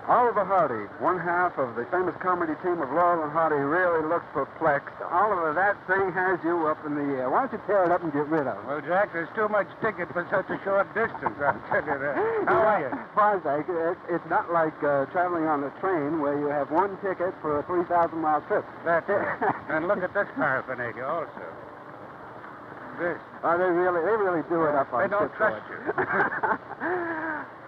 Oliver Hardy, one half of the famous comedy team of Laurel and Hardy, really looks perplexed. Oliver, that thing has you up in the air. Why don't you tear it up and get rid of it? Well, Jack, there's too much ticket for such a short distance, I'll tell you that. How are you? Fine, thank you. It's not like traveling on a train where you have one ticket for a 3,000-mile trip. That's right. And look at this paraphernalia also. This. Oh, they really do it up on They don't shipboard. trust you.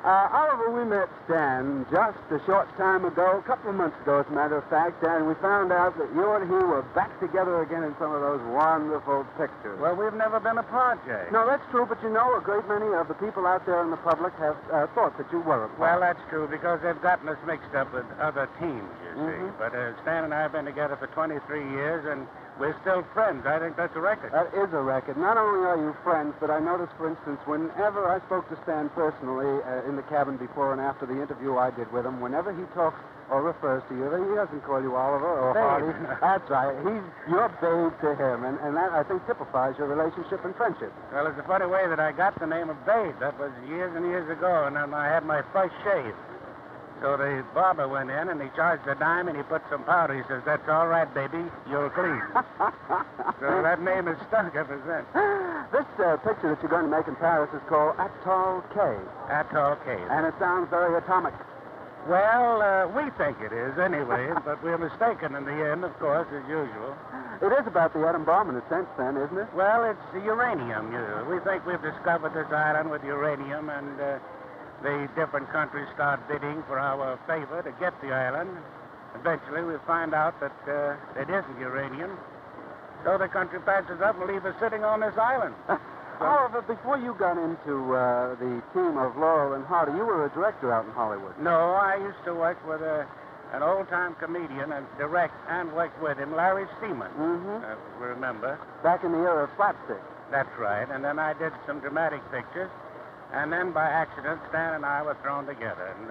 Oliver, we met Stan just a short time ago, a couple of months ago, as a matter of fact, and we found out that you and he were back together again in some of those wonderful pictures. Well, we've never been apart, Jay. No, that's true, but you know, a great many of the people out there in the public have thought that you were apart. Well, that's true, because they've gotten us mixed up with other teams, you see. But Stan and I have been together for 23 years, and we're still friends. I think that's a record. That is a record. Not only are you friends, but I noticed, for instance, whenever I spoke to Stan personally in the cabin before and after the interview I did with him, whenever he talks or refers to you, he doesn't call you Oliver or Babe. Hardy. That's right. You're babe to him, and that, I think, typifies your relationship and friendship. Well, it's a funny way that I got the name of Babe. That was years and years ago, and then I had my first shave. So the barber went in, and he charged a dime, and he put some powder. He says, "That's all right, baby. You're clean." So that name has stuck ever since. This picture that you're going to make in Paris is called Atoll Cave. Atoll Cave. And it sounds very atomic. Well, we think it is anyway, but we're mistaken in the end, of course, as usual. It is about the atom bomb in a sense, then, isn't it? Well, it's uranium. We think we've discovered this island with uranium, and the different countries start bidding for our favor to get the island. Eventually, we find out that it isn't uranium. So the country patches up and leaves us sitting on this island. However, before you got into the team of Laurel and Hardy, you were a director out in Hollywood. No, I used to work with an old-time comedian and direct and work with him, Larry Seaman. Remember? Back in the era of slapstick. That's right. And then I did some dramatic pictures. And then by accident, Stan and I were thrown together, and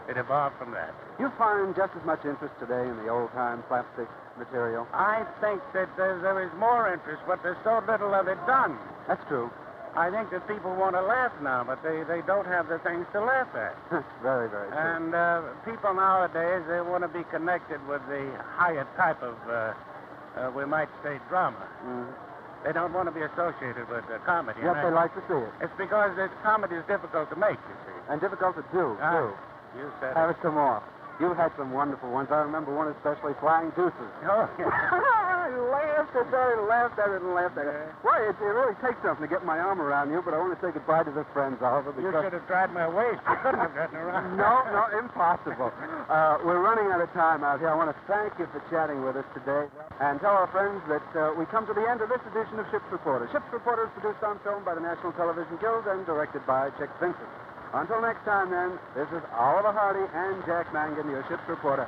it evolved from that. You find just as much interest today in the old-time slapstick material? I think that there is more interest, but there's so little of it done. That's true. I think that people want to laugh now, but they don't have the things to laugh at. Very, very true. And people nowadays, they want to be connected with the higher type of, we might say, drama. They don't want to be associated with comedy. Yet they like to see it. It's because comedy is difficult to make, you see. And difficult to do, too. You said Have it. it some more. You had some wonderful ones. I remember one especially, Flying Deuces. Oh, yeah. I laughed at it and laughed at it and laughed at it. Why, it really takes something to get my arm around you, but I want to say goodbye to the friends, Oliver, You because... should have tried my waist. You couldn't have gotten around. No, impossible. We're running out of time out here. I want to thank you for chatting with us today and tell our friends that we come to the end of this edition of Ship's Reporter. Ship's Reporter is produced on film by the National Television Guild and directed by Chick Vincent. Until next time, then, this is Oliver Hardy and Jack Mangan, your Ship's Reporter.